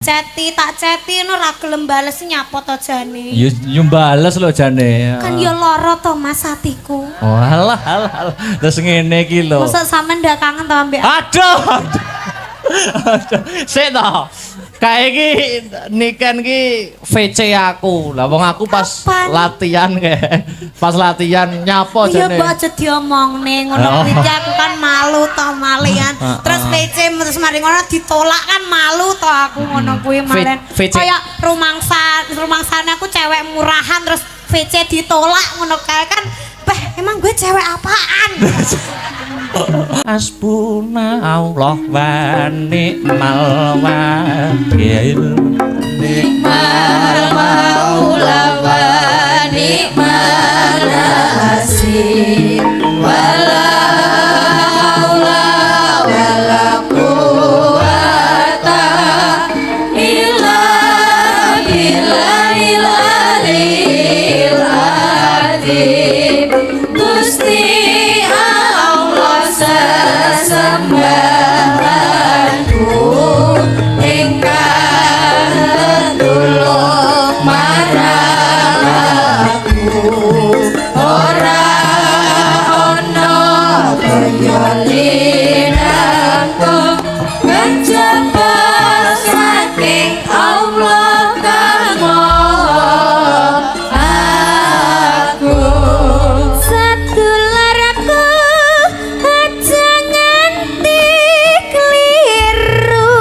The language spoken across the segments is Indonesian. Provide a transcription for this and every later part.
tak ceti no ra gelem bales nyapa to jane. Ya bales lho jane. Kan ya lara to Mas atiku. Oh alah. Terus ngene iki lho. Mosok sampean ndak kangen to ambek Aduh. Sik to. Kae iki niken iki VC aku. Lah wong aku pas latihan kae. Pas latihan nyapa jane. Ya mbok aja diomongne ngono kuwi aku kan malu to malian. Terus VC terus mari ngono ditolak kan malu to aku ngono kuwi malen. Kaya rumangsane aku cewek murahan terus VC ditolak ngono kae kan. Emang gue cewek apaan? Hasbuna Allah wa ni'mal wakil. Ni'mal maula wa ni'mal nasir. Wala haula wala quwata illa billahil aliyil azim. Gusti Allah sesembahanku ingkang tulung marang aku ora ana kaya linaku kejaba saking Allah kang aku sadularaku aja nganti kliru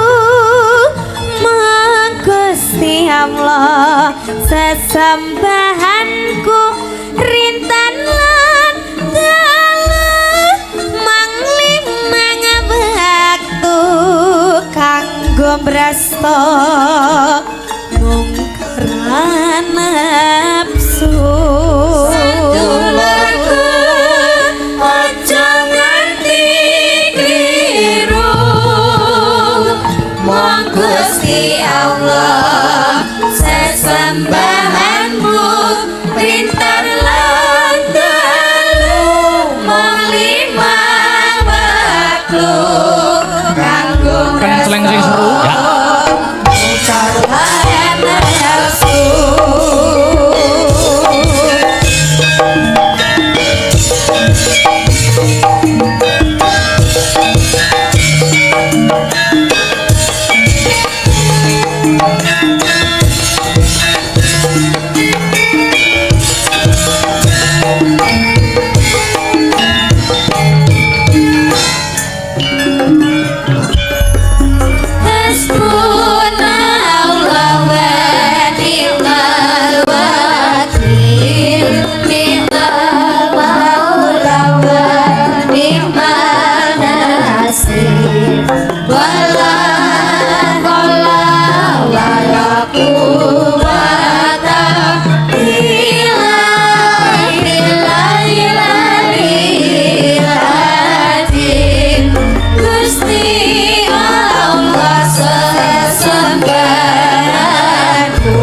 Mong Gusti Allah sesembahanku rintan lan dalu manglimang waktu kanggo brasta mungkar nafsu sadularaku aja nganti kliru Mong Gusti Allah sesembahanmu rintar lan dalu mong lima waktu kanggo Kenceleng sing seru. mungkar nafsu. Hasbunallah wa ni'mal wakil. Ni'mal maula wa ni'mal nasir. Wala haula wala quwwata illa billahil aliyil azim. Gusti Allah sesembahanku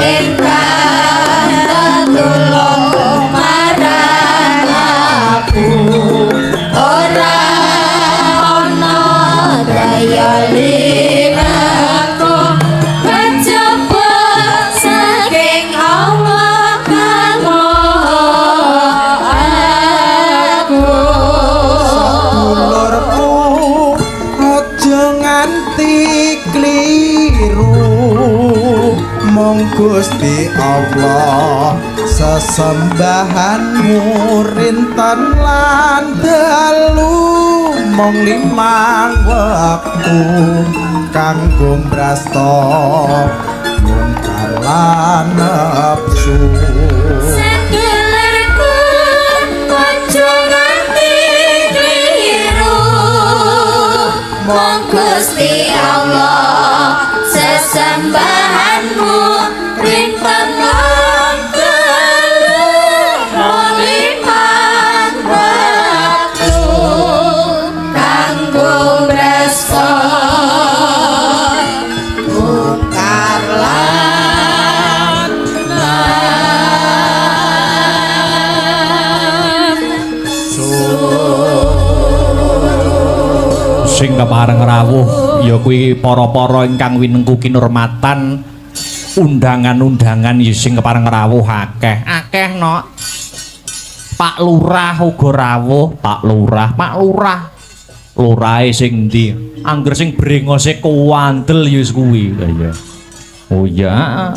ingkang tulung marang aku ora ana daya linaku kejaba saking Allah kang aku. Ulurku aja nganti kliru mong Gusti Allah sesembahanmu rinten lan dalu mong limang wektu kanggo brasta mungkar lan nafsu. Sadulurku aja nganti kliru Mong Gusti Allah sesembahanmu rinten lan dalu mong limang waktu kanggo brasta mungkar lan nafsu. Sing kepareng rawuh Ya kuwi para-para ingkang winengku kinurmatan undangan-undangan ya sing kepareng rawuh akeh. Akeh no. Pak Lurah uga rawuh, Pak Lurah. Lurahe sing ndi? Angger sing brengose kuwandel ya kuwi. Ya. Oh ya.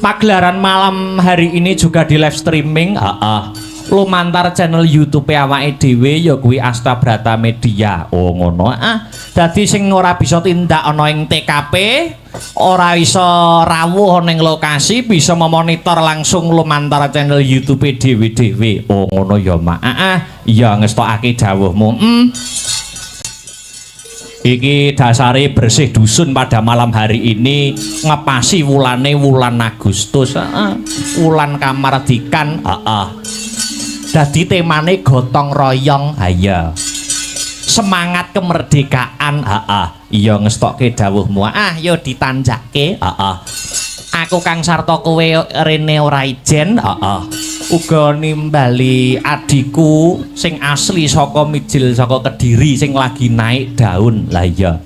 Pagelaran malam hari ini juga di live streaming. Lumantar channel YouTube awake dhewe ya kuwi Asta Brata Media. Oh ngono. Dadi sing ora bisa tindak ana ing TKP, ora bisa rawuh ning lokasi, bisa memonitor langsung lumantar channel YouTube dhewe-dhewe. Oh ngono ya, Mak. Iya ngestokake dawuhmu. Iki dasare bersih dusun pada malam hari ini ngepasi wulane wulan Agustus. Wulan kamardikan. Dadi temane gotong royong. Iya. Semangat kemerdekaan. Iya ngestokke dawuhmu. Yo ditanjake. Aku Kang Sarto kowe rene ora ijen. Uga nimbali adiku sing asli saka Mijil saka Kediri sing lagi naik daun. Lah iya.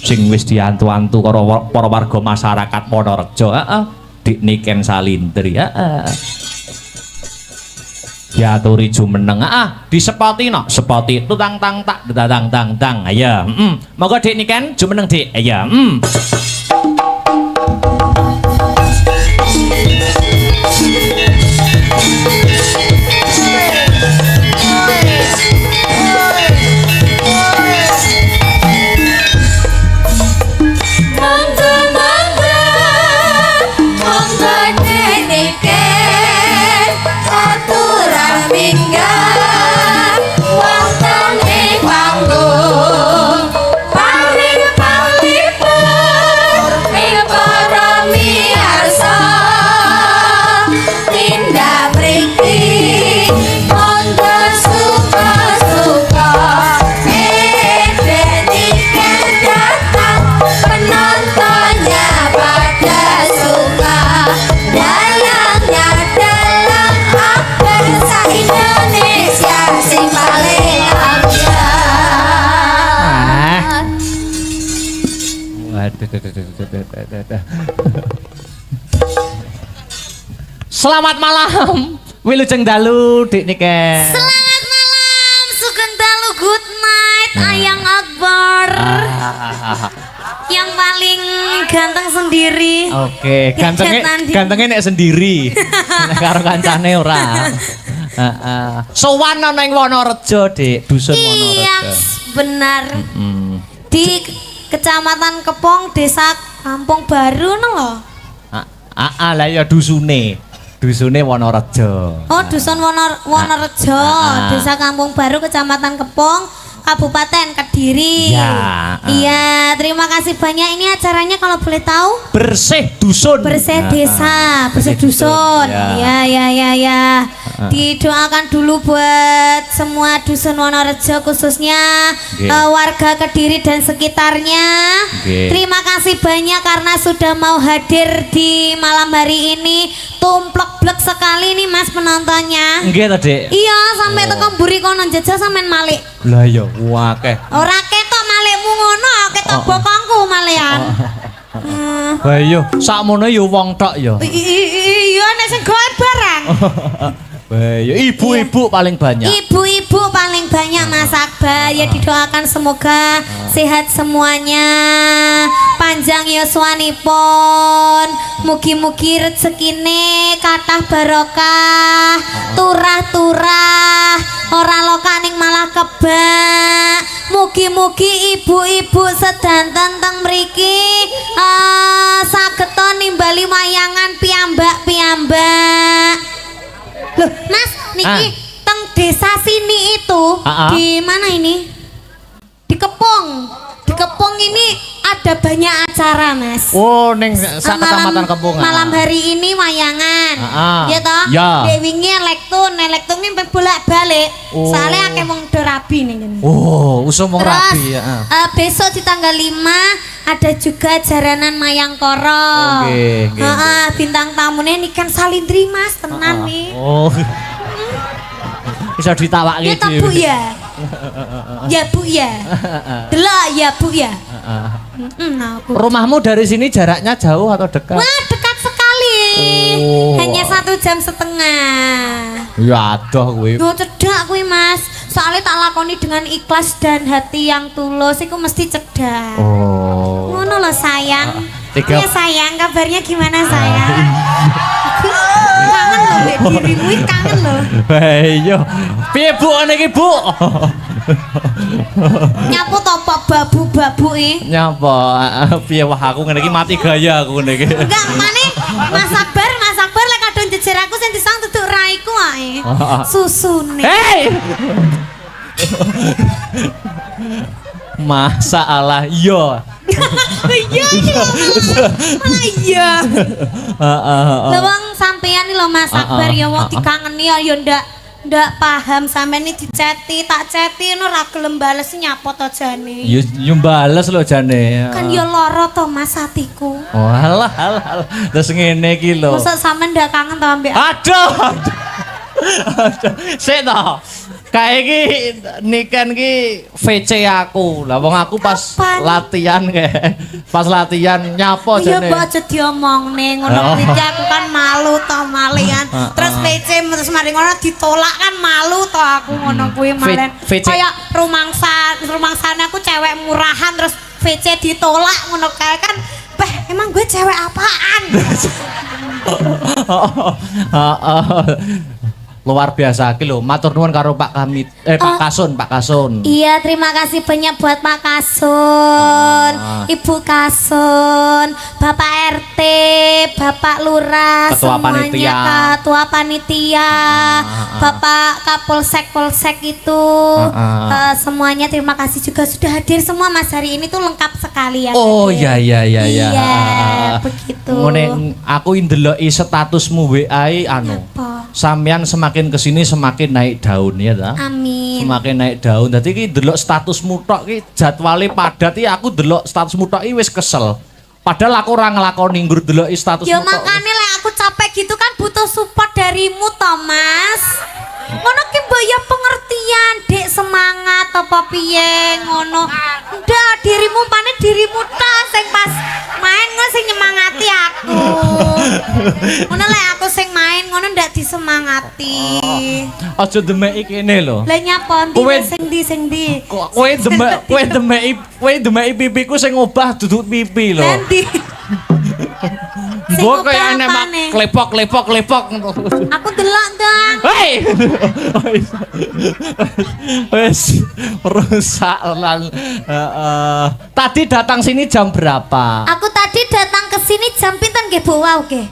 Sing wis diantu-antu karo para warga masyarakat Wonorejo. Dik Niken Salindri. Ya turi jumeneng disepoti no sepoti tutang tang tak datang tang tang ayo moga Dik Niken jumeneng Dik ayo Selamat malam, wilujeng dalu, Dik Niken. Selamat malam, sugeng dalu, good night, Ayang Akbar. Yang paling ganteng sendiri. Oke, gantengnya nek sendiri. Nek karo kancane ora. Sowan ana ing Wonorejo, Dik, dusun Wonorejo. Iya, benar. Di Kecamatan Kepong, Desa Kampung Baru no lho. Lah ya Dusune Wonorejo. Oh, dusun Wonorejo, Desa Kampung Baru, Kecamatan Kepong, Kabupaten Kediri. Ya. Iya, terima kasih banyak. Ini acaranya kalau boleh tahu? Bersih dusun. Bersih desa, bersih dusun. Ya. Didoakan dulu buat semua dusun Wonorejo, khususnya warga Kediri dan sekitarnya. Terima kasih banyak karena sudah mau hadir di malam hari ini. Tumplek-blek sekali nih Mas penontonnya. Nggih to, Dik. Iya, sampai tekan mburi kono njajal sampean malik. Lah ya, akeh. Ora ketok malikmu ngono, ketok bokongku malian. Lah iya, sakmono ya wong tok ya. Iya, nek sing goen barang. Ya ibu-ibu paling banyak. Ibu-ibu paling banyak Mas Akbar. Ya didoakan semoga sehat semuanya, panjang yuswanipun, mugi-mugi rezekine kathah barokah, turah-turah, ora lokaning malah kebak. Mugi-mugi ibu-ibu sedanten teng mriki saged nimbali wayangan piyambak-piyambak. Loh, Mas, niki teng desa sini itu di mana ini? Di Kepong. Di Kepong ini ada banyak acara, Mas. Oh, ning sak kecamatan Kepong. Malam hari ini wayangan. Iya toh? Dewingi elektun ini bolak-balik. Soalnya akeh wong do rabi ning kene. Oh, usum wong rabi ya. Besok di tanggal 5 ada juga jaranan Mayangkara. Bintang tamunya Niken Salindri Mas, tenan nih. Oh. Bisa ditawake dhewe. Ya, Bu ya. Ya Bu ya. Delok ya Bu ya. Aku. Rumahmu dari sini jaraknya jauh atau dekat? Wah, dekat sekali. Oh. Hanya 1,5 jam. Ya adoh kuwi. Yo cedak kuwi Mas. Soalnya tak lakoni dengan ikhlas dan hati yang tulus iku mesti cedak. Oh. Ngono lho sayang. Tiga- Iya sayang, kabarnya gimana sayang? Kangen lho mbek dirimu iki kangen lho. Iya. Piye Bu niki Bu? Nyapu topo babu-babu iki. Nyapa? Piye wah aku ngene iki mati gaya aku ngene iki. Enggak, mane Mas Akbar lek kadung jejer aku sing disang duduk raiku ae. Susune. Hei! Masalah iya. Iya iya. Malah iya. Lah wong sampeyan lho Mas Akbar ya wong dikangeni ya ndak paham sampeyan iki diceti, tak ceti ngono ra gelem bales nyapa to jane. Yo bales lho jane. Kan ya lara to Mas atiku. Oh alah. Terus ngene iki lho. Masa sampean ndak kangen to ambek Aduh. Sik to. Kayak iki niken iki VC aku. Lah wong aku pas Kapan? latihan kayak pas latihan nyapa iya jane. mbok aja diomongne ngono iki aku kan malu to malian. Terus PC terus mari ngono ditolak kan malu to aku ngono kuwi malen. Kayak rumangsane aku cewek murahan terus VC ditolak ngono kae kan. Emang gue cewek apaan? Luar biasa iki lho. Matur nuwun karo Pak Kasun. Iya, terima kasih banyak buat Pak Kasun, Ibu Kasun, Bapak RT, Bapak Lurah, Ketua semuanya panitia. Ketua Panitia, Bapak Kapolsek itu, semuanya terima kasih juga sudah hadir semua Mas hari ini tuh lengkap sekali ya. Oh iya. Iya, begitu. Ngene aku ndeloki statusmu WA anu. Apa? Sampeyan semakin kesini semakin naik daun ya ta? Amin. Semakin naik daun. Dadi iki delok statusmu tok iki jadwale padat iki aku delok statusmu tok iki wis kesel. Padahal aku ora nglakoni nggur delok statusmu Ya tok. makanya lek aku capek gitu kan butuh support darimu toh Mas. Ngono ki mbok ya pengertian, Dek semangat apa piye ngono. Ndak dirimu pane dirimu tok sing pas main ngono sing nyemangati aku. Ngono lek aku sing main ngono ndak disemangati. Aja demeki kene lho. Lah nyapa ndi Kowe- sing ndi? Kowe demeki pipiku sing obah duduk pipi lho. Nanti. Sing Mbok kaya obah enek mak apane? klepok. Aku delok dong. Hei. Wes rusak lan tadi datang sini jam berapa? Aku tadi datang ke sini jam pinten nggih Bu wau nggih?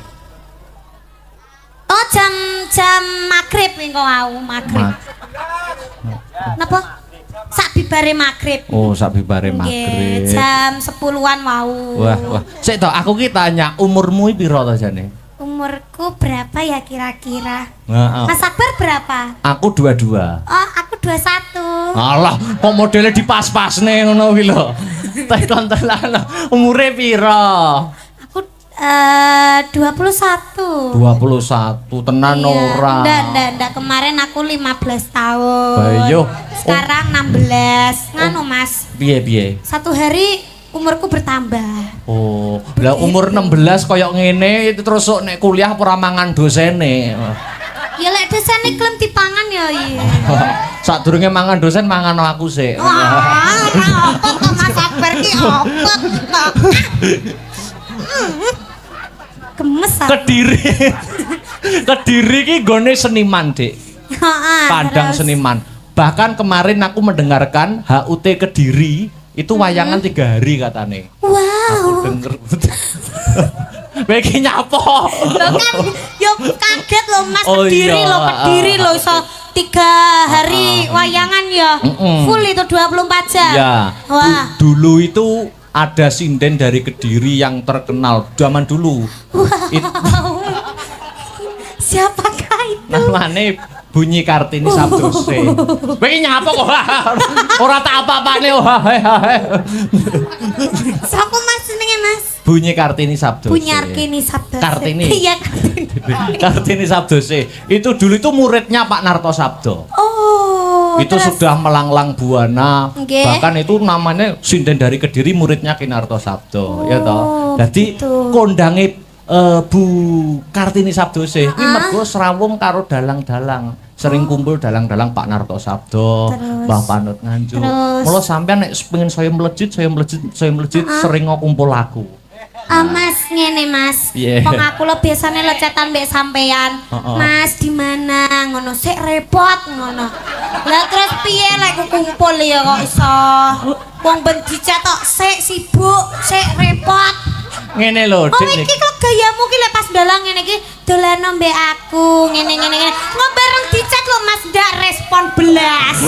Oh jam maghrib nih kok wau maghrib. Napa? Sak bibare maghrib. Oh, sak bibare Nggih, maghrib. jam 10-an wau. Wah. Sik to, aku ki tanya umurmu iki piro to jane? Umurku berapa ya kira-kira? Heeh. Mas Akbar berapa? Aku 22. Oh, aku 21. Alah, kok modelnya dipas-pasne ngono kuwi lho. Tekon tenan. Umure piro? Aku 21. 21 tenan ora. Ndak kemarin aku 15 tahun. Bayo. Sekarang 16. Nganu Mas. Piye? Satu hari umurku bertambah. Oh, lah umur 16 koyok ngene itu terus sok nek kuliah ora mangan dosene. Ya lek desane klem dipangan ya iya. Sadurunge mangan dosen mangan aku sik. Wah, ora apa to Mas Akbar ki apa to? Gemes aku. Kediri ki gone seniman, Dik. Heeh. Pandang terus. seniman. Bahkan kemarin aku mendengarkan HUT Kediri itu wayangan 3 hari katane. Wow. Denger. Bagi nyapo. Loh kan yo kaget loh Mas Oh Kediri iya. loh Kediri loh iso 3 hari wayangan ya. Full itu 24 jam. Ya. Wah. Dulu itu ada sinden dari Kediri yang terkenal zaman dulu. Wow. Siapakah itu? Namane Bunyi Kartini Sabdose. Kowe iki nyapa kok? Ora tak apa-apane. Sapa Mas jenenge Mas? Bunyi Kartini Sabdose. Punya Arkini Sabda. Kartini. Iya Kartini. Kartini Sabdose. Itu dulu itu muridnya Pak Narto Sabdo. Oh. Itu terus? sudah melanglang buana. Nggih. Bahkan itu namanya sinden dari Kediri, muridnya Kinarto Sabdo, ya toh. Jadi gitu. kondange Bu Kartini Sabdo sih, ini mergo srawung karo dalang-dalang, sering kumpul dalang-dalang Pak Narto Sabdo, Terus? Mbah Panut Nganjuk. Terus? Mula sampean nek pengen saya melejit, sering kumpul aku. Mas ngene Mas. Piye? Wong aku lo biasane lecetan mbek sampean. Heeh. Mas di mana? Ngono sik repot ngono. Lah terus piye lek ku kumpul ya kok iso? Wong ben dicetok sik sibuk, sik repot. Ngene lho, Oh Dik. iki kok gayamu ki lek pas dalang ngene iki dolan mbek aku ngene. Nggo bareng dicet lho Mas ndak respon belas.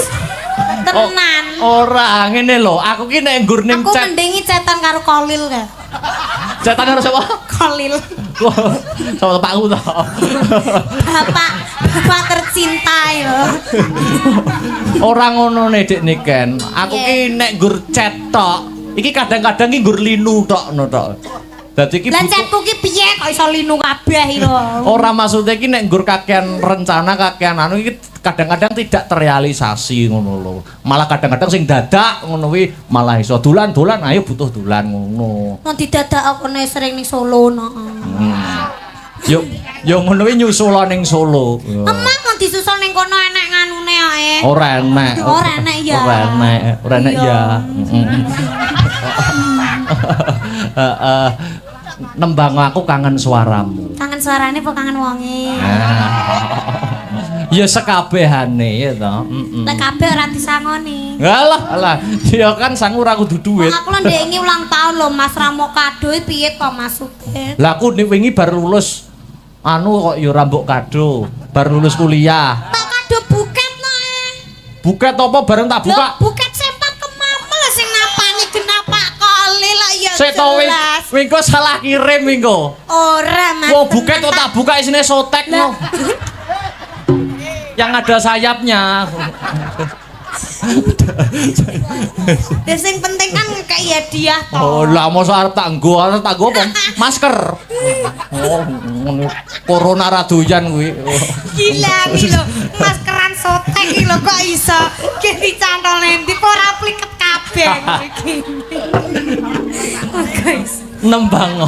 Tenan. Ora, ngene lho, aku ki nek nggur ning Aku chat. mendingi cetan karo Kolil ka. Cetan karo sapa? Kolil. Sama bapakku to. Bapak tercinta ya. Ora ngono nek Dik Niken. Aku ki nek nggur chat tok, iki kadang-kadang ki nggur linu tok ngono tok. Dadi iki Lah butuh- chatku ki piye kok iso linu kabeh lho. Ora maksudnya ki nek nggur kakean rencana kakean anu iki kadang-kadang tidak terrealisasi ngono lho. Malah kadang-kadang sing dadak ngono kuwi malah iso dolan-dolan ayo butuh dolan ngono. Mau didadak aku nek sering ning Solo no. Yo ngono kuwi nyusul ning Solo. Emang mau disusul ning kono enek nganune ae. Ora enek. Ora enek ya. Ora enek ya. Heeh. Nembang aku kangen suaramu. Kangen suarane apa kangen wonge? Ya sekabehane ya to. Lek kabeh ora disangoni. Alah, ya kan sangu ora kudu duit. Aku lho ndek iki ulang tahun lho Mas Ramo kado piye kok maksude? Lah aku nek wingi bar lulus anu kok ya ora mbok kado, bar lulus kuliah. Tak kado buket no. Buket apa bareng tak buka? Lah buket sempak kemamel sing napani kenapa Kolil lah ya. Sik to jelas. wingko salah kirim wingko. Ora Mas. Wah, buket kok tak buka isine sotek no. Yang ada sayapnya. Ya sing penting kan kayak hadiah toh. Oh, lah mosok arep tak nggo apa? Masker. Oh, ngono. Corona ra doyan kuwi. Gila iki lho, maskeran sotek iki lho kok iso ki dicantol endi kok ora pliket kabeh iki. Guys. Nembang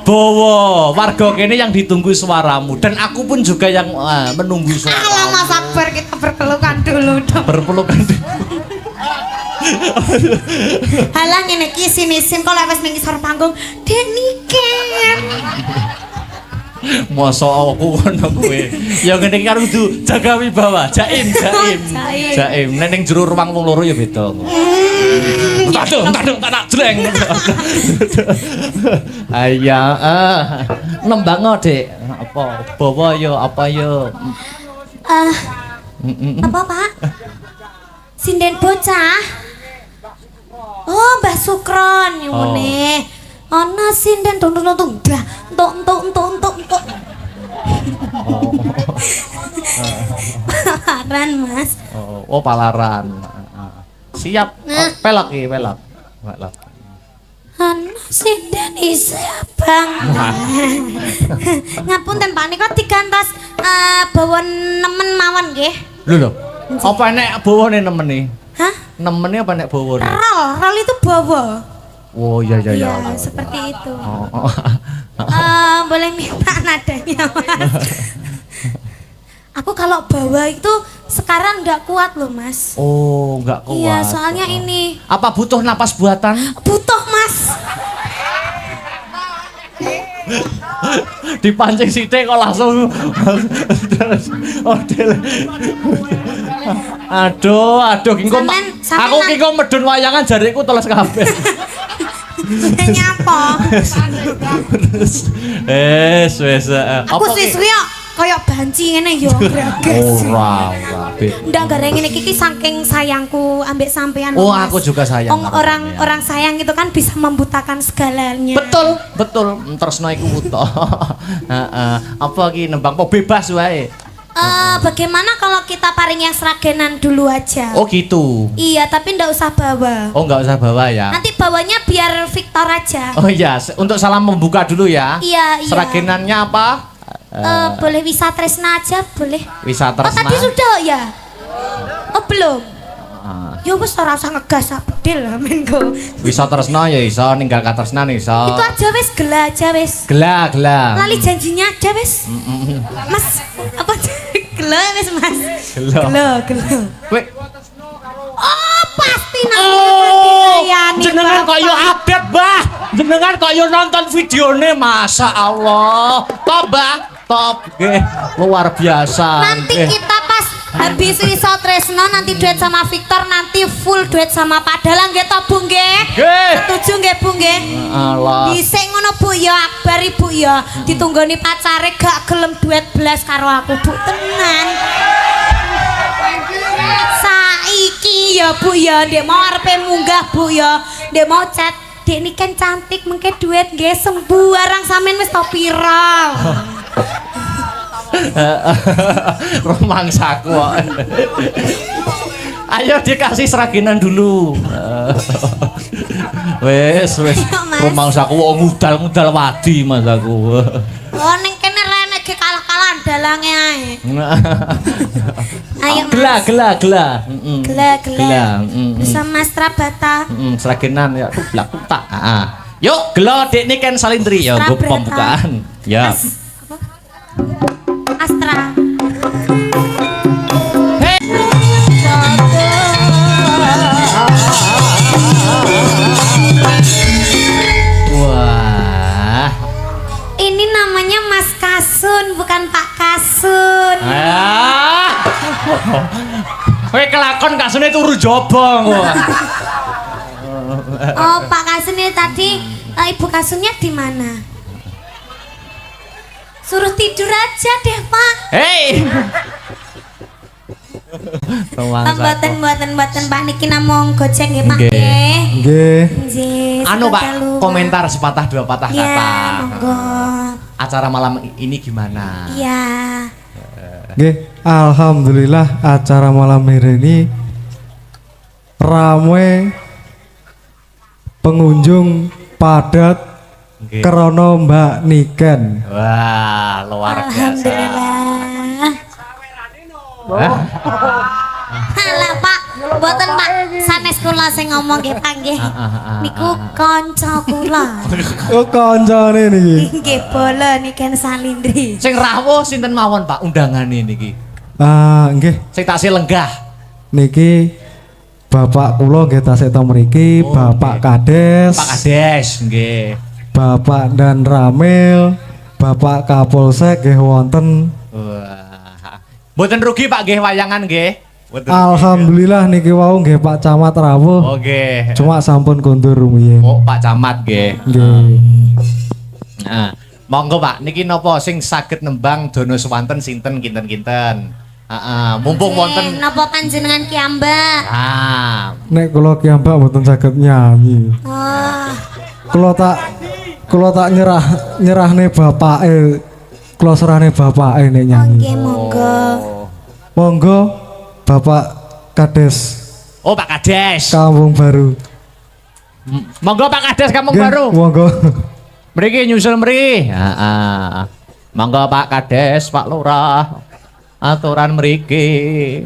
Bowo, warga kene yang ditunggu suaramu dan aku pun juga yang menunggu suaramu. Alah Mas Akbar kita berpelukan dulu dong. Berpelukan. Halah ngene iki isin-isin kok lek wis ning isor panggung, Dek Niken. Mosok aku ngono kowe. Ya ngene iki karo kudu jaga wibawa, jaim. Nek ning jero ruang wong loro ya beda. Tadung, tak jleng. Aya, nembang Dik. Apa? Bawa yo, apa yo? Apa Pak? Sinden bocah. Oh, Mbah Sukron ngene. Ana sinden tung-tung dah. Entuk. Palaran Mas. Oh, palaran. Siap. Pelak. Ana sinden isih abang. Ngapunten Pak nika digantos bawa nemen mawon nggih. Lho. Apa nek bawane nemen iki? Hah? Nemene apa nek bawane? Rol itu bawa. Oh iya. Seperti itu. Oh. Boleh minta nadanya Mas. Aku kalau bawa itu sekarang nggak kuat loh Mas. Oh, enggak kuat. Iya, soalnya ini Apa butuh napas buatan? butuh Mas. Dipancing sithik kok langsung. Aduh, engko Sampean- aku ki kok medun wayangan jariku teles kabeh. Nyapa? Wes. Aku suwi-suwi kaya banci ngene yo. Ora. Ndak gareng ngene iki saking sayangku ambek sampean. Oh, Mas. aku juga sayang. Orang sayang itu kan bisa membutakan segalanya. Betul. Tresno iku wuto. Heeh. Apa ki nembang po bebas wae. Bagaimana kalau kita paring yang seragenan dulu aja? Oh, gitu. Iya, tapi ndak usah bawa. Oh, enggak usah bawa ya. Nanti bawanya biar Victor aja. Oh iya, untuk salam membuka dulu ya. Iya. Seragenannya apa? Boleh Wisatresna aja, boleh. Oh, Wisatresna. tadi sudah ya? belum. Ya wis ora usah ngegas bedil men go. Bisa tresno ya iso, ninggal katresnan iso. Itu aja wis gela aja wis. Gela. Lali janjinya aja wis. Mas, apa gela wis Mas? Gela. Kowe Oh, pasti jenengan kok yo update, Mbah. Jenengan kok yo nonton videone, Masya Allah. Top, Mbah. Top. Nggih, luar biasa. Nanti kita pas habis iso tresno nanti duet sama Victor, nanti full duet sama Padahal nggih to Bu nggih. Nggih. Setuju nggih Bu nggih? Allah. Dhisik ngono Bu ya, Akbar Ibu ya. Ditunggoni pacare gak gelem duet belas karo aku Bu tenan. Saiki ya Bu ya, ndek mau arepe munggah Bu ya. Ndek mau chat, "Dek ini kan cantik mengke duet nggih sembuh arang sampean wis to pira?" Romangsaku kok. Ayo dikasih seraginan dulu. Wes. Romangsaku kok ngudal wadi Mas aku. Oh ning kene rene ge kalah-kalahan dalange ae. Ayo Gela. Gela. Bersama Strabata. Seraginan ya tublak tak. Yuk, gelo Dek ini kan Salindri ya, gue pembukaan. Ya. Astra. Wah. Ini namanya Mas Kasun, bukan Pak Kasun. Kowe kelakon Kasune turu jobong kok. Oh, Pak Kasun ini tadi Ibu Kasunnya di mana? Suruh tidur aja deh, Pak. Hei. Mboten Pak niki namung gojek nggih, Pak nggih. Nggih. Anu Pak, komentar sepatah dua patah ya, kata. Monggo. Acara malam ini gimana? Iya. Nggih, alhamdulillah acara malam hari ini ramai pengunjung padat Nggih. Krono Mbak Niken. Wah, luar biasa. Alhamdulillah. Hah? Halah Pak, mboten Pak, sanes kula sing ngomong nggih Pak nggih. Niku kanca kula. Oh kancane niki. Nggih bola niken Salindri. Sing rawuh sinten mawon Pak undangane niki? Nggih, Sing taksih lenggah. niki Bapak kula nggih tasik to mriki, Oh, Bapak nggih. Kades, Pak Kades nggih. Bapak dan Ramil, Bapak Kapolsek nggih wonten. Wah. Mboten rugi Pak nggih wayangan nggih. Mboten rugi. Alhamdulillah niki wau nggih Pak Camat rawuh. Oh nggih. Cuma sampun kondur rumiyin. Oh Pak Camat nggih. Nggih. Nah, monggo Pak, niki napa sing saged nembang dono swanten sinten kinten-kinten. Mumpung wonten. Napa panjenengan ki Mbak? Nek kula ki Mbak mboten saged nyanyi. Oh. Kula tak nyerahne bapake. Kula serahne bapake nek nyanyi. Nggih monggo. Monggo Bapak Kades Oh Pak Kades. Kampung Baru. Monggo Pak Kades Kampung Nggih, Baru. Monggo. Mriki nyusul mriki. Monggo Pak Kades, Pak Lurah. Aturan mriki.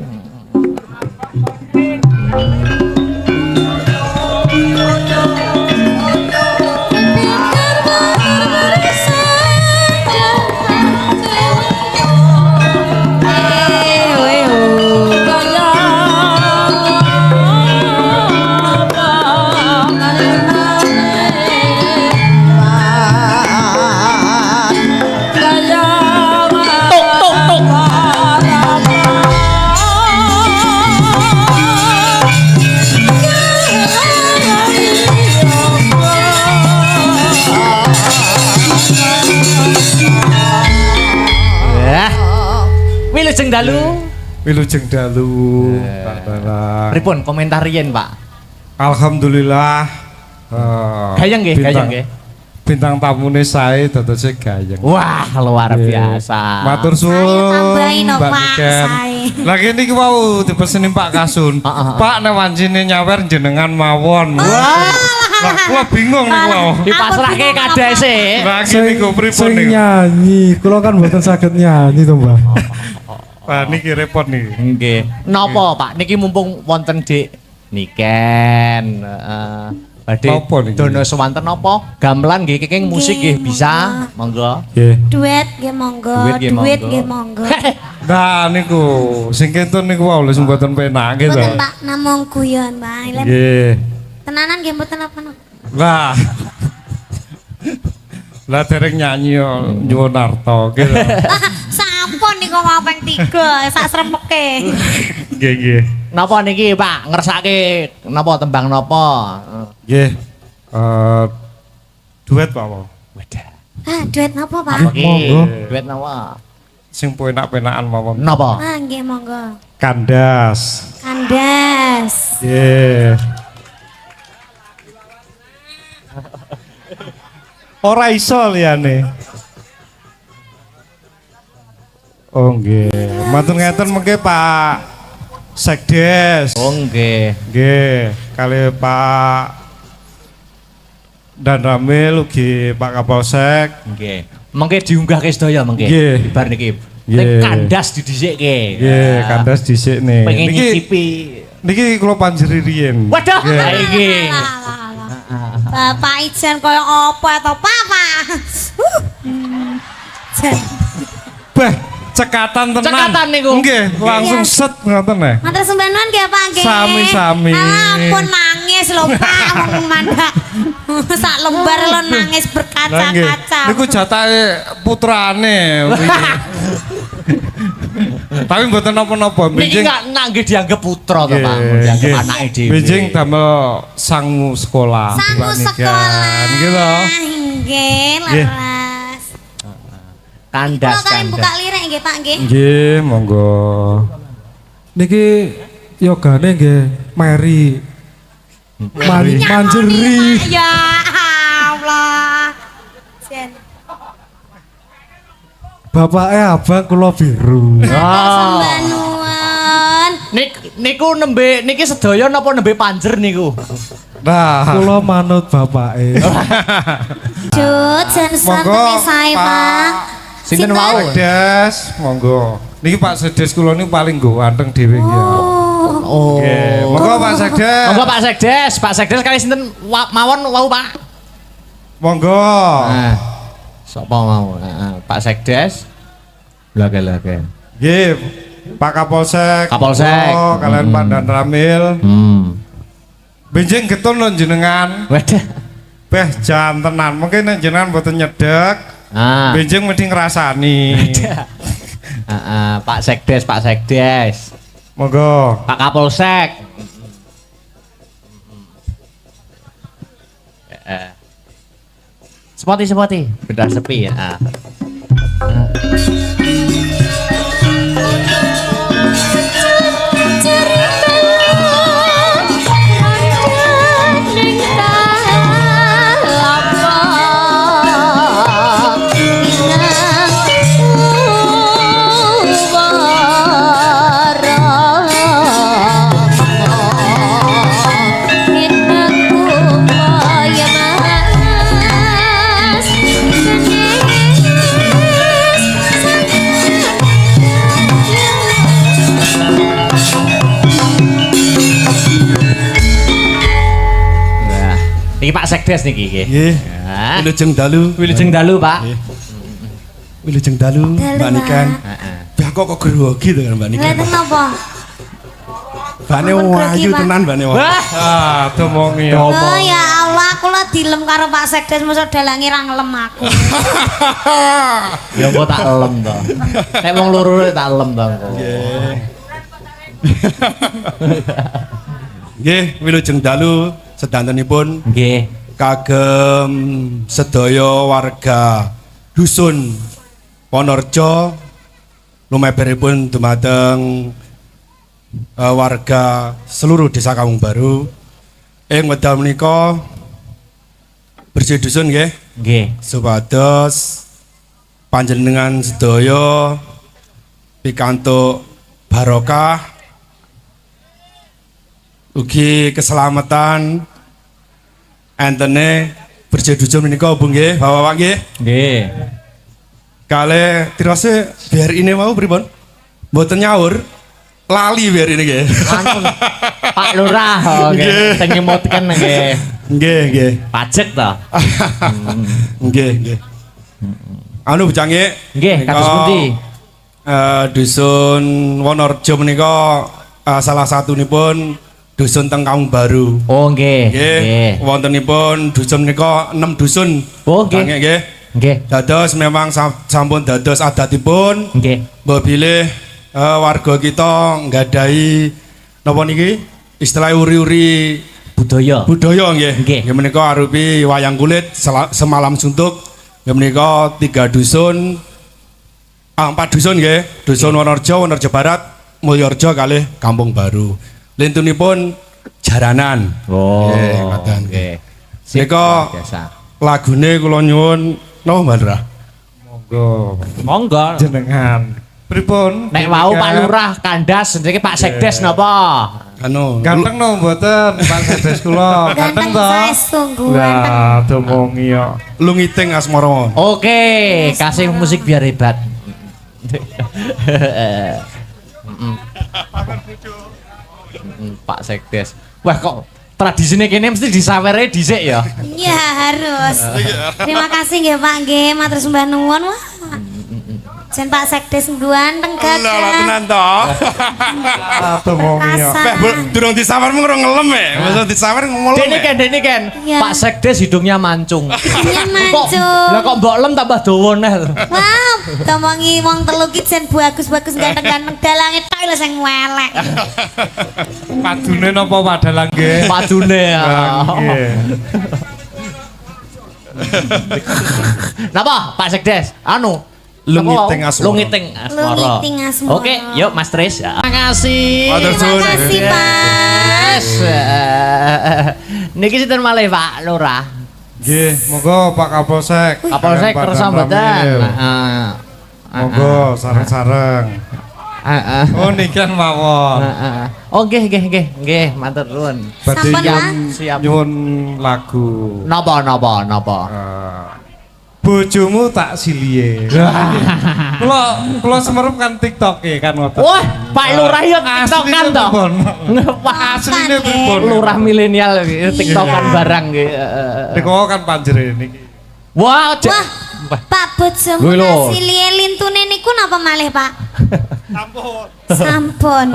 Wilujeng dalu. Wilujeng dalu. Pripun komentar riyen, Pak? Alhamdulillah. Gayeng nggih, gayeng nggih. Bintang tamune sae dadose gayeng. Wah, luar biasa. Matur suwun. Tambahin no, Mbak Pak, Niken. sae. Lagi niki wau dipeseni Pak Kasun. Pak nek wancine nyawer jenengan mawon. Wah. Lah kula bingung niku wau. Dipasrahke kadese. Lagi niku pripun niku? Sing nyanyi, kula kan mboten saged nyanyi to, Mbak. Wah, niki repot niki. Nggih. Napa, Pak? Niki mumpung wonten Dik Niken, badhe Napa niki? dono sewanten napa? Gamelan nggih kenging musik nggih bisa. Monggo. Nggih. Duet nggih monggo. Duet nggih monggo. Nah niku sing kentun niku wae lho sing mboten penak gitu. Mboten Pak, namung guyon, Pak. Nggih. Tenanan nggih mboten apa-apa. Lah. Lah dereng nyanyi yo nyuwun arta gitu. Sampun niku mau ping 3 sak srempeke. Nggih nggih. Napa niki, Pak? Ngersake napa tembang napa? Nggih. Duet Pak. Wadah. Duet napa, Pak? Apa ki? Monggo. Duet napa? Sing penak-penakan mawon. Napa? Nggih monggo. Kandas. Kandas. Nggih. Ora iso liyane. Oh nggih. Matur ngeten mengke Pak Sekdes. Oh nggih. Nggih, kali Pak Dan Ramil ugi Pak Kapolsek. Nggih. Mengke diunggahke sedaya mengke. Nggih. Bar niki. Nggih. Ning kandas didhisikke. Nggih, kandas dhisik nih. Pengen nyicipi. Niki kula panjeri riyen. Waduh, Nggih. iki. Bapak ijen kaya apa to, Papa? Bah, cekatan tenan. Cekatan niku. Nggih, langsung set ngoten neh. Matur sembanuan nggih Pak nggih. Sami-sami. Ampun nangis lho Pak, wong mandak. Sak lembar lho nangis Lah nggih. berkaca-kaca. Niku jatahe putrane. Tapi mboten napa-napa. Niki nak nggih dianggap putra to, Pak. Dianggap anake dhewe. Benjing damel sangu sekolah. Sangu Pak Niken. sekolah. Nggih to. Nggih, laras. Kandas, Kula kali buka kandas. lirik nggih Pak nggih. Nggih, monggo. Niki yogane nggih Mary. Manjeri. Ya Allah. Jen. Bapaknya abang kula biru. Ah. Sembanuan. Niku nembe niki sedaya napa nembe panjer niku? Nah, Kula manut bapake. Jut, jen santen sae Pak. Sinten wau? Sekdes, monggo. Niki Pak Sekdes kula niku paling nggo anteng dhewe iki ya. Oh. Nggih, monggo Pak Sekdes. Monggo Pak Sekdes, Pak Sekdes kali sinten mawon wau, Pak? Monggo. Nah. Sapa mau? Pak Sekdes. Lage-lage. Nggih, Pak Kapolsek. Kapolsek. Monggo, kalian Pak Dan Ramil. Benjing getun lho jenengan. Wadah. Beh jan tenan. Mungkin nek jenengan mboten nyedek. Ah. Benjing mesti ngrasani. Pak Sekdes, Pak Sekdes. Monggo. Pak Kapolsek. Sepoti, beda sepi ya. Niki Pak Sekdes niki nggih. Nggih. Ya. Wilujeng dalu. Wilujeng dalu, Pak. Wilujeng dalu Mbak Niken. Heeh. Bah kok grogi to Mbak Niken. Ngeliatin apa? Mbakne Ampun, wayu grogi, Pak. tenan mbakne. Wah, Ah, domongi. Oh ya Allah, aku lah dilem karo Pak Sekdes mosok dalange ra ngelem aku. ya mbok tak lem to. Nek wong loro tak lem to. Nggih, wilujeng dalu sedantenipun Nggih. kagem sedaya warga dusun Ponorjo lumeberipun dumateng warga seluruh desa Kampung Baru ing wekdal menika bersih dusun nggih Nggih. supados panjenengan sedaya pikantuk barokah ugi keselamatan entene bersih dusun menika Bu nggih Bapak-bapak nggih Nggih. kalih tirose biar ini mau pripun mboten nyaur lali biar ini nggih. Anu, Pak Lurah, nggih, sing nyemutken nggih. Nggih, nggih. Pajek to. Nggih, nggih. Anu Bujange. Nggih, kados pundi? Dusun Wonorejo menika salah satunipun dusun teng Kampung Baru. Oh nggih. Nggih. Wontenipun dusun menika 6 dusun. Oh nggih. Nggih. Nggih. Dados memang sampun dados adatipun. Nggih. Mbok bilih warga kita nggadahi napa niki? Istilah uri-uri Budaya. budaya nggih. Nggih. Nggih menika arupi wayang kulit semalam suntuk. Nggih menika 3 dusun 4 dusun nggih. Dusun Wonorejo, Wonorejo Barat, Mulyorejo kalih Kampung Baru. Lintunipun jaranan. Oh. Nggih, ngoten. Nggih. Menika Biasa. lagune kula nyuwun napa Mbak Lurah? Monggo Monggo. jenengan. Pripun? Nek wau Pak Lurah kandas niki Pak Sekdes napa? Anu Ganteng no mboten Pak Sedes kula. Ganteng Ganteng to. saya sungguh ganteng. Lah, domongi yo. lungiting asmara. Oke, kasih musik biar hebat. Pak Sekdes. Wah kok tradisine kene mesti disawere dhisik ya. Iya harus. Terima kasih nggih Pak nggih, matur sembah nuwun. Wah. Jen Pak Sekdes ganteng Lah gagah. tenan to. Domongi yo. Durung disawer mung ngelem e. Masa disawer ngelem. Dene Ken. Iya. Pak Sekdes hidungnya mancung. Iya Kok- mancung. Lah kok mbok lem tambah dawa neh. Wah, tomongi wong telu ki jen bagus-bagus ganteng-ganteng dalange tok lho sing welek. Padune napa padahal nggih? Padune ya. Nggih. Napa Pak Sekdes? Anu Lungiting asmara. Lungiting asmara. Lungiting asmara. Oke, yuk Mas Tris. Terima kasih. Matur Terima suwun. kasih Pak. Yes. Niki sinten malih Pak Lurah? Nggih, monggo Pak Kapolsek. Kapolsek Kalian kersa Padang mboten? Ramil. Monggo sareng-sareng. Heeh. Oh nikan mawon. Oh nggih, matur nuwun. Badhe Sampun, Pak. Siap. nyuwun lagu. Napa? Bojomu tak silie. Kula semerup kan TikTok kan ngoten. Wah, Pak Lurah ya TikTokan to. Wah, Asline Nggih. pripun? Lurah milenial iki, TikTokan barang nggih. Niku kan panjere niki. Wah, Wah, Pak bojomu Wih, lho. kasih lintune niku napa malih Pak? Sampun.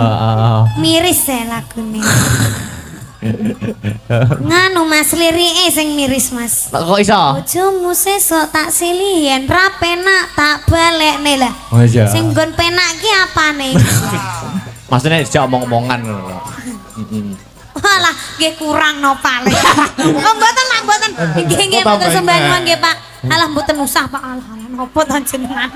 Miris ya lagune. Nganu Mas lirike sing miris Mas. Kok iso? Bojomu sesuk tak silihen ra penak tak balekne lah. Oh iya. Sing nggon penak ki apane? Maksudnya dijak omong-omongan ngono. Walah, nggih kurang no paling. Oh mboten Pak, mboten. Nggih matur sembah nuwun nggih Pak. Alah mboten usah Pak. Alah napa to jenengan.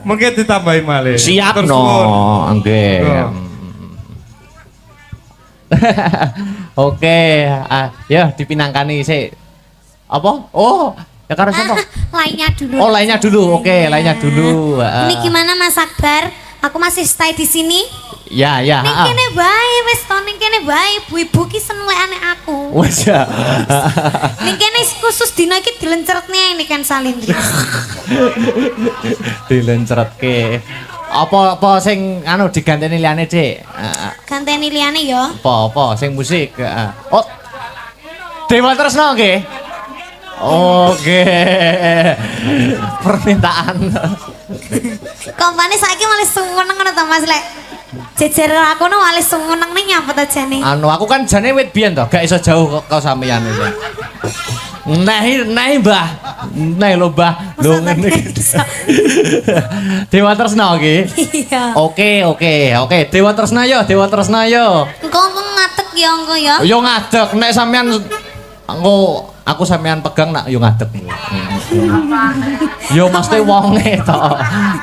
Mungkin ditambahi malih. Siap Terus no, nuwun. nggih. Yo. Oke, ya dipinangkani sik. Apa? Oh, ya karo sapa? Lainnya dulu. Oh, lainnya dulu. Oke, lainnya dulu. Ini gimana Mas Akbar? Aku masih stay di sini. Ya, ya. Ning kene bae wis to ning kene bae ibu-ibu ki seneng lek anek aku. Wes ya. Ning kene khusus dina iki dilencertne ini kan salindri. Dilencretke. Apa sing anu diganteni liyane, Dik? Ganteni liyane ya. Apa sing musik? Oh. Dewa Tresna nggih. Oke. Permintaan. Kompane saiki malah sumeneng ngono to Mas lek. Jejer aku no malah sumeneng ning nyapa ta jane. Anu aku kan jane wit biyen to, gak iso jauh kok sampeyan iki. Nah, Mbah. Nah lho, Mbah. Lho ngene iki. Dewa Tresna iki. Iya. Oke. Dewa Tresna yo. Engko ngatek ya engko ya. Yo ngadeg nek sampean engko aku sampean pegang nak yo ngadeg. Yo mesti wonge to.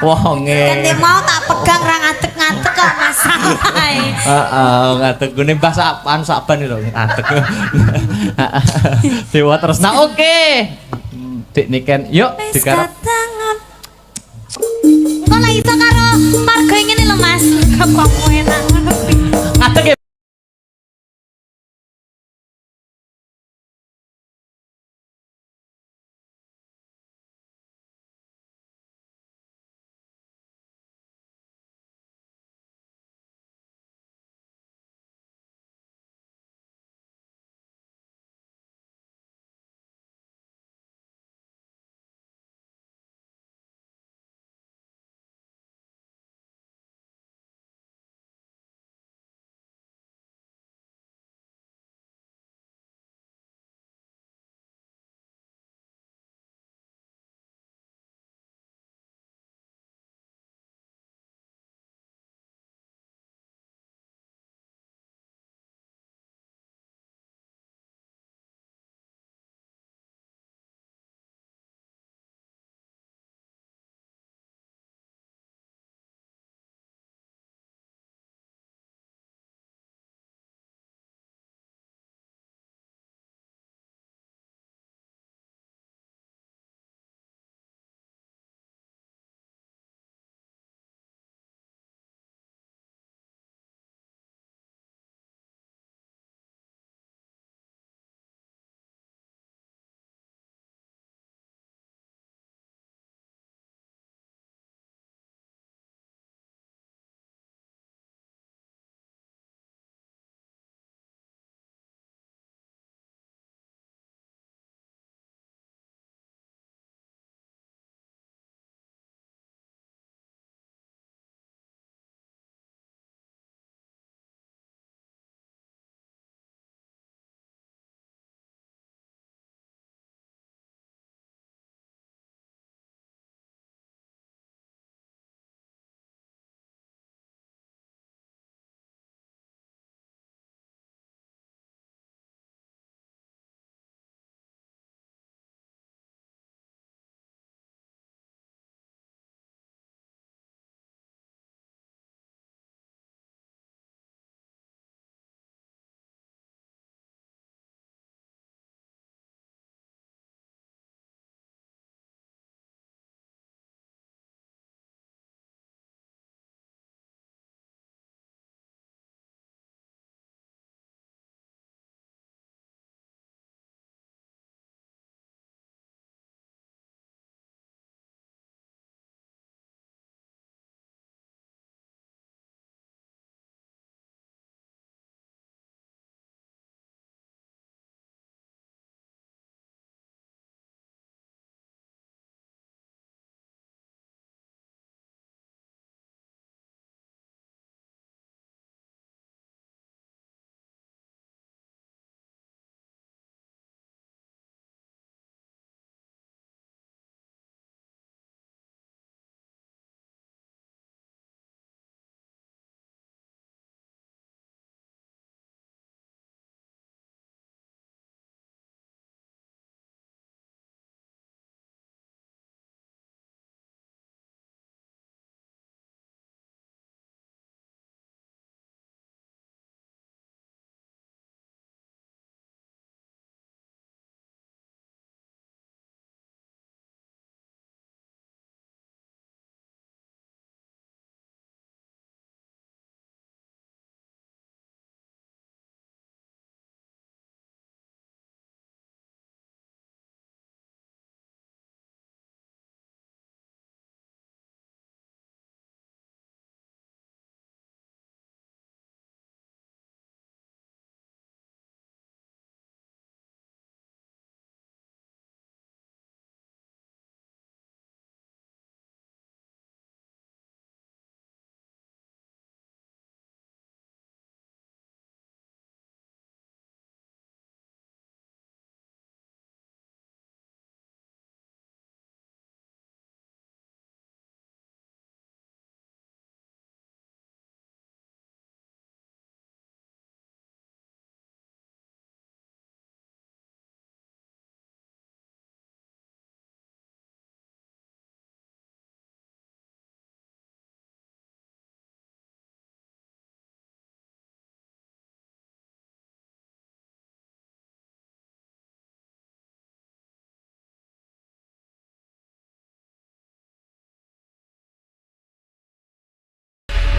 Wonge. Ganti mau tak pegang ra ngadeg-ngadeg kok masalah. Heeh, ngadeg gune Mbah Saban lho ngadeg. Dewa Tresna oke. Dik niken yuk digarap. Kok lagi iso karo marga ngene lho Mas. Kok enak ngono. Ngadeg ya.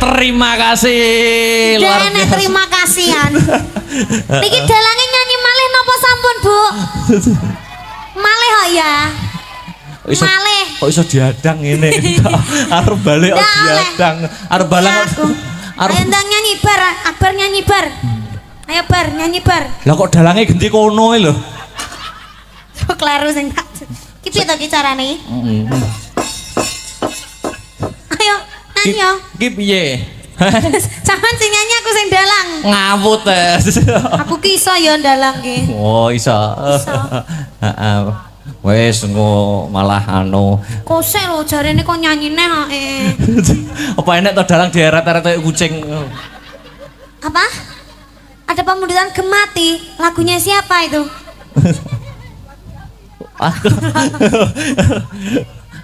terima kasih. Luar Dene biasa. terima kasihan. Niki dalange nyanyi malih napa sampun, Bu? Malih kok ya. Iso, Malih. kok iso diadang ngene. Arep balik kok Ndak oleh. diadang. Arep balang. Aku. Arep. Ayo ndang nyanyi bar, Akbar nyanyi bar. Ayo bar nyanyi bar. Lah kok dalange ganti kono lho. Kok kleru sing tak. Ki piye to ki carane? Ayo nyanyi yo. Ki piye? Sampeyan sing nyanyi aku sing dalang. Ngawut Aku ki iso ya dalang ki. Oh, iso. Heeh. Wes engko malah anu. Kosek lho jarene kok nyanyine hae. Apa enek to dalang dieret-eret kayak kucing. Apa? Ada pemuditan Gemati. Lagunya siapa itu?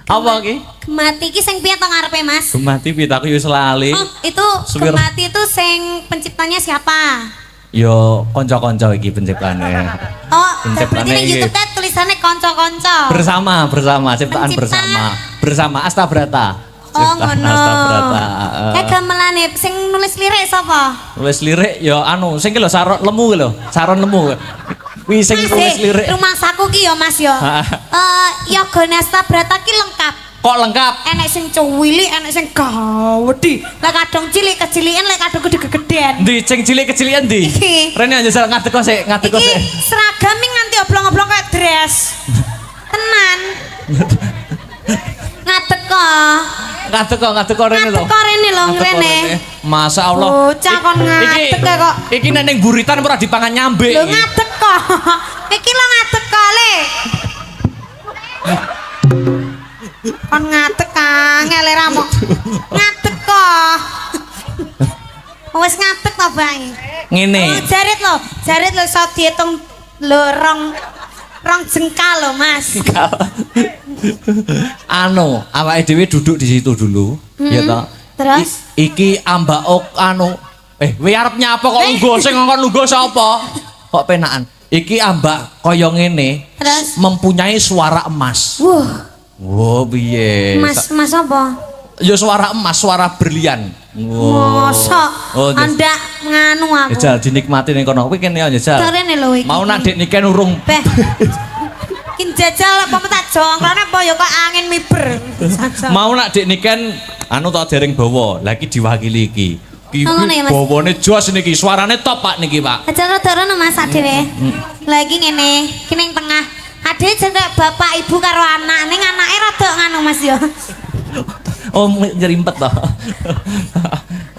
Apa ki? Gemati ki sing piye to ngarepe, Mas? Gemati pitaku yo lali. Oh, itu Supir. Gemati itu sing penciptanya siapa? Yo kanca-kanca iki penciptane. Oh, Penciptane berarti di iki. YouTube tulisannya konco-konco. Bersama ciptaan Pencipta. bersama Astabrata. Oh, Ciptaan ngono. Astabrata. Kayak gamelane sing nulis lirik sapa? Nulis lirik yo anu sing ki lho Saron Lemu ki lho, Saron Lemu. Kuwi sing nulis lirik. Rumah saku ki ya, Mas ya. Yogane Astabrata ki lengkap. Kok lengkap? Enek sing cuwili, enek sing gawedi. Lek kadang cilik kecilikan, lek kadang gede-gedean. Ndi sing cilik kecilian ndi? Iki. Rene aja ngadeg kok sik, ngadeg kok Iki sik. seragam nganti oblong-oblong kayak dress. Tenan. Ngadeg kok. Ngadeg kok rene lho. Ngadeg kok rene lho, Ngadeg kok rene. Masya Allah. Bocah kon ngadeg kok. Iki nek ning buritan ora dipangan nyambe. Lho ngadeg kok. Iki lho ngadeg kok le. Kon ngadeg angel e ramu. Ngadeg kok. Wes ngadeg to, Bang. Ngene. Oh, jarit lo iso diitung lho rong jengkal lo, Mas. Anu, awake dhewe duduk di situ dulu, ya toh. Terus? Iki ambak anu. Kowe arep nyapa kok lungguh sing ngongkon lungguh sapa? Kok penaan. Iki ambak kaya ngene. Terus? Mempunyai suara emas. Wah, Oh, piye? Mas apa? Ya suara emas, suara berlian. Mosok Oh, Anda nganu aku. Jajal dinikmati ning kono. Kuwi kene ya jajal. Karene lho iki. Mau nak dik niken urung. Beh. Kin jajal apa tak jongkrone apa ya kok angin miber. Jajal. Mau nak dik niken anu tak dereng bawa. Lah iki diwakili iki. Iki Oh, ngono ya, Mas? bawane jos niki. Suarane top Pak niki, Pak. Jajal rono Mas dhewe. Lagi ngene, ki ning tengah. Ade jeneng bapak ibu karo anak, ning anake rada nganu Mas ya. Oh, nyerimpet toh.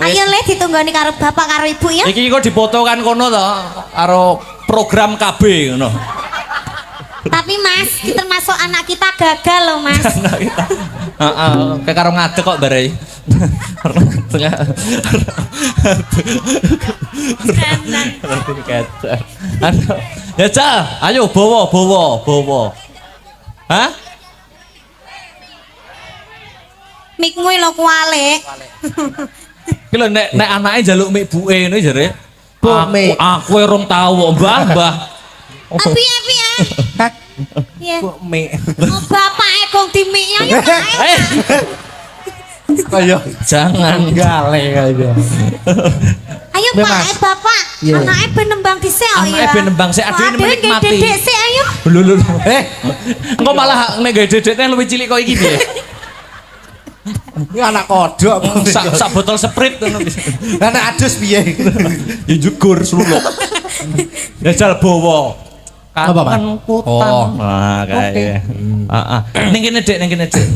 Ayo le ditunggoni karo bapak karo ibu ya. Iki kok dipoto kan kono to karo program KB ngono. Tapi Mas, kita termasuk anak kita gagal loh Mas. Heeh, kayak karo ngadeg kok bare. Ya Cah, ayo bawa. Hah? Mikmu lho kualik. Ki lho nek anake njaluk mik buke ngono jare. Aku rong tau, Mbah. Tapi ya. Iya. Mik. Oh, bapake kong dimiknya ya. Kaya Jangan gale kaya. Ayo Pak, bapak. Anake ben nembang dhisik ya. Anake ben nembang sik, adewe menikmati. Dedek sik ayo. Lho. Engko malah nek gawe dedekne luwih cilik kok iki piye? Ini anak kodok. Sak botol Sprite ngono. Anak adus piye? Ya jugur sluluk. Ya jal bawa. Apa, Pak? Kan kutang. Wah, kayak. Heeh. Ning kene Dik,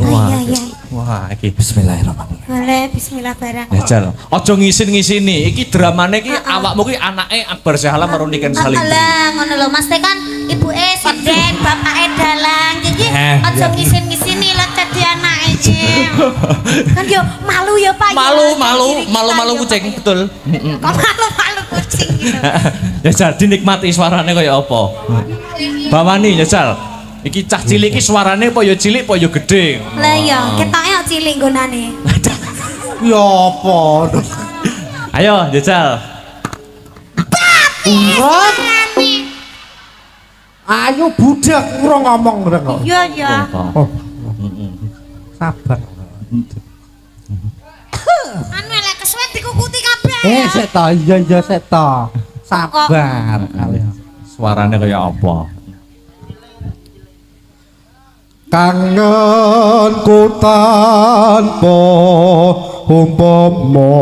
Wah. Iya. Wah, iki Bismillahirrahmanirrahim. Boleh bismillah barang. ya jal. Aja ngisin-ngisini. Iki dramane iki awakmu ki anake Akbar Syahala karo Niken Salim. Alah, ngono lho Mas, kan ibuke sinden, bapake dalang. Jadi aja ngisin-ngisini lho dadi anake iki. Kan yo malu ya Pak. Malu kucing, betul. Kok malu kucing gitu. Ya jal dinikmati suarane kaya apa? Bawani ya jal. Iki cah cilik iki suarane apa ya cilik apa ya gedhe. Lah iya, ketoke kok cilik nggonane. Ya apa? Ayo jajal. Urut. Ayo budak ora ngomong kok. Iya. Oh. Sabar. Anu elek kesuwe sik to, iya sik to. Sabar kalian. Suarane kaya apa? Kangenku tanpa umpama.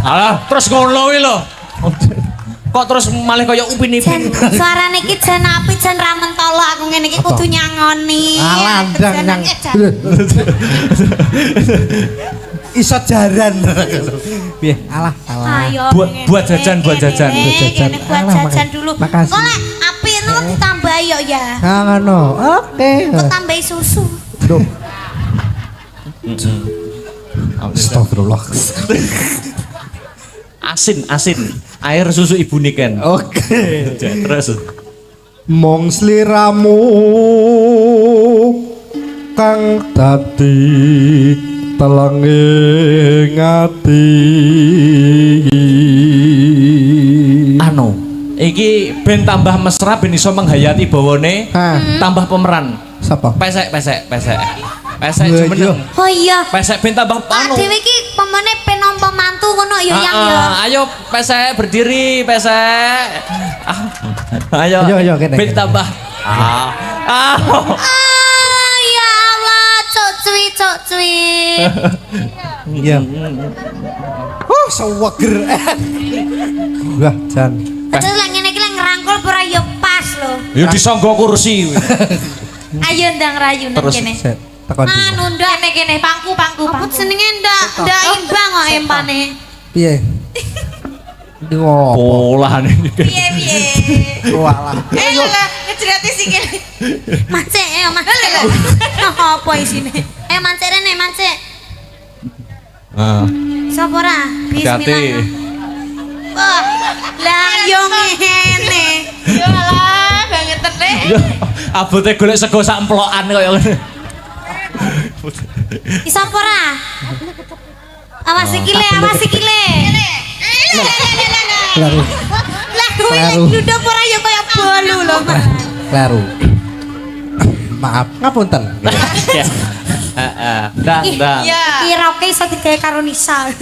Alah, terus ngono kuwi lho. Kok terus malih kaya upin-ipin. Suarane iki jan apik jan ra mentolo aku ngene iki kudu nyangoni. Alandang nyang. Iso jaran. Piye? Alah. Ayo. Buat jajan. Buat jajan. Buat jajan dulu. Makasih. Kok lek apik no ditambah yo ya. Ngono. Oke. Kok tambahi susu. Duh. Astagfirullah. Asin. Air susu ibu niken. Oke. Terus Mong sliramu kang dadi telenging ati. anu, iki ben tambah mesra ben iso menghayati bawane. Tambah pemeran. Sapa? Pesek jumeneng. Oh iya. Pesek ben tambah Pak Dewi iki pemene penompo mantu ngono ya yang ya. Ayo pesek berdiri, pesek. Ayo kene. Ben tambah. Ya Allah, cok cuy. Iya. Seweger. Wah, jan. Terus lek ngene iki lek ngerangkul ora ya pas lho. Ya disangga kursi. Ayo ndang rayu nang kene. Tekan. Anu ndak kene pangku. Aku senenge ndak imbang kok empane. Piye? Ngopo? Polane iki. Piye? Walah. Lah, ngejrati sikile. Macek. Apa isine? Mancek rene, mancek. Sapa ora? Bismillah. Wah, lah yo ngene. Yo alah, banget tene. Yo, abote golek sego sak emplokan kaya ngene. Isa apa ora? Awas sikile. Kleru. Lah kowe duduk ora ya kaya bolu lho, Mas. Kleru. Maaf, ngapunten. Heeh. Ndang. Iroke iso digawe karo Nisa.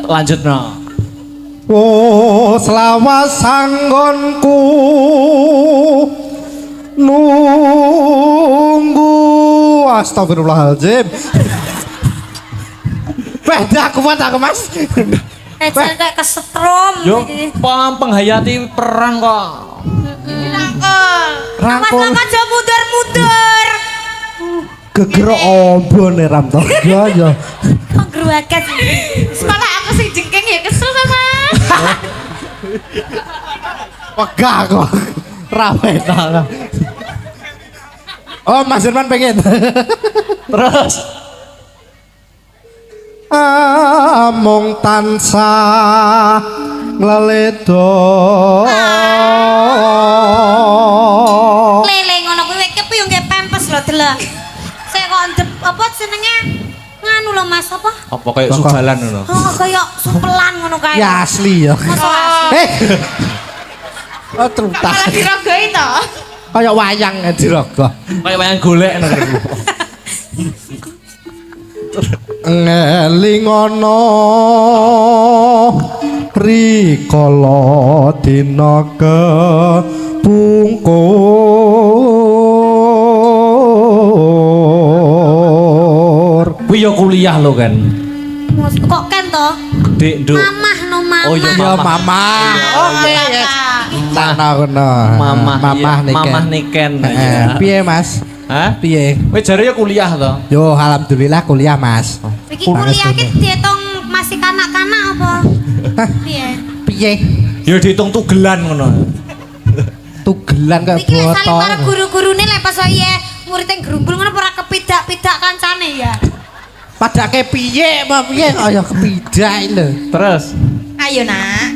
Lanjutno. Oh, selawas sanggonku nunggu. Astagfirullahaladzim. Beda kuat aku Mas. Jan kayak kesetrum. Yo, penghayati perang kok. Rangkul. Awas aja mudur. Geger ombone ram to. Ya. Kok gruaket. Malah aku sing jengking ya kesel sama. Pegah kok. Rame ta. Oh, Mas Irman pengen. Terus Among tansah ngleledok. Lele ngono kuwi kepi yo nggih pempes lho delok. Saya kok ndep apa jenenge? Nganu lho Mas apa? apa kayak subalan ngono. Oh, kaya supelan ngono kae. Ya asli ya. Masa asli. Oh, trutas. Malah dirogoi to. Kayak wayang dirogoh. Kayak wayang golek ngono. Ngelingono rikala dina kepungkur. Kuwi yo kuliah lho kan. Kok kan to? Dik, Nduk. Mamah no mamah. Oh iya, Ya mama. Oke, Tanah kono. Mamah niken. Piye, Mas? Hah? Piye? Kowe jare yo kuliah to? Yo, alhamdulillah kuliah, Mas. Iki kuliah ki diitung masih kanak-kanak apa? Piye? Piye? Yo diitung tugelan ngono. Tugelan kok Iki lek saling botol. karo guru-gurune lek pas wae murid yang gerumbul ngono ora kepidak-pidak kancane ya. Padake piye, Mbak? Piye kaya kepidak lho. Terus Ayo nak.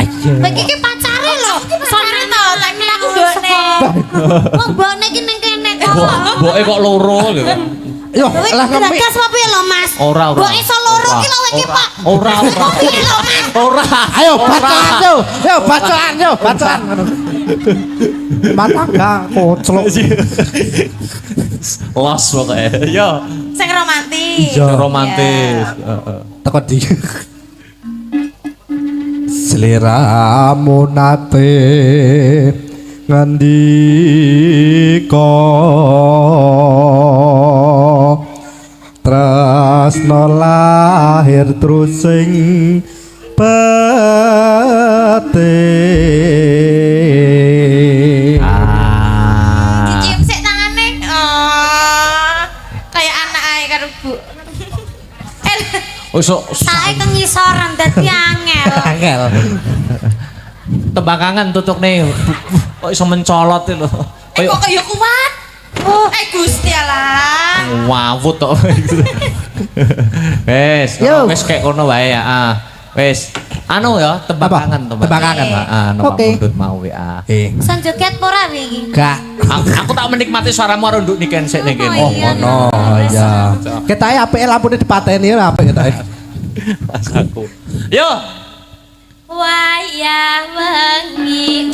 Ayo. Iki ki pacare lho. Sore to, tak aku mbokne. Wong mbokne ki ning kene kok. boke kok loro lho. Yo, Kowe lah ngemik. gas apa piye lho, Mas? Ora. Kok iso loro ki lho iki, Pak? Ora. Piye lho, Mas? Ora. Ayo bacaan yo. Yo bacaan yo, bacaan. Mata enggak koclok. Los pokoknya. Yo. Sing romantis. Iya. Romantis. Teko di. Seliramu nate ngendika tresno lahir trusing batin. Dicium sik tangane. Oh. Kayak anak ae karo Bu. Oh, so Sae kengisoran dadi angel. Angel. tembakangan tutuk nih. Kok iso mencolot itu lho. Kok kaya kuat? Gusti Allah. Wawut tok. Wes, Yo. wes kayak kono wae ya. Wes. Anu ya, tembakangan, Tembakangan, Pak. Numpak Oke. mundut mau ya. Sang joget ora iki? Gak. Aku tak menikmati suaramu karo nduk niken sik ning kene. Oh, iya. Ono ya. Ketae apike lampune dipateni ora apik ketae. Aku. Yo. Wayah wengi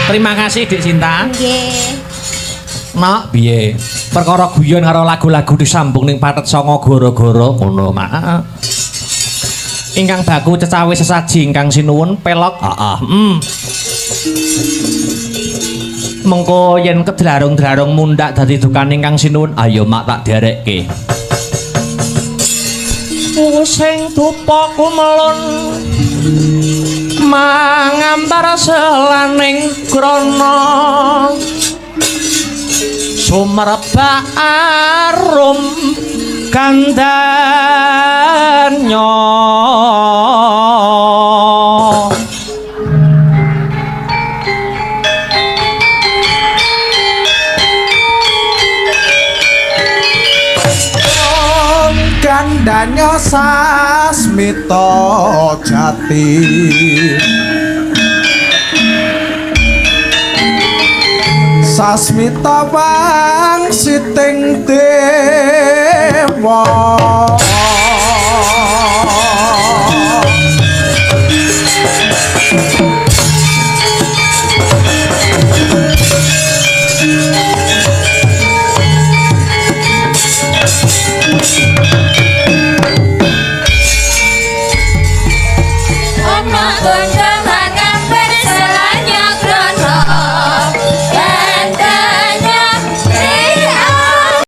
Terima kasih Dik Sinta. Nggih. Nak piye? Perkara guyon karo lagu-lagu disambung ning pathet sanga gara-gara ngono, Mak. Ingkang baku cecawe sesaji ingkang sinuwun pelok. Mengko yen kedlarung-dlarung mundhak dadi dukan ingkang sinuwun, ayo Mak tak derekke. Sing dupa kumelun mangambar selaning grana sumerbak arum kandanya kandanya sasmita jati sasmita wang siting dewa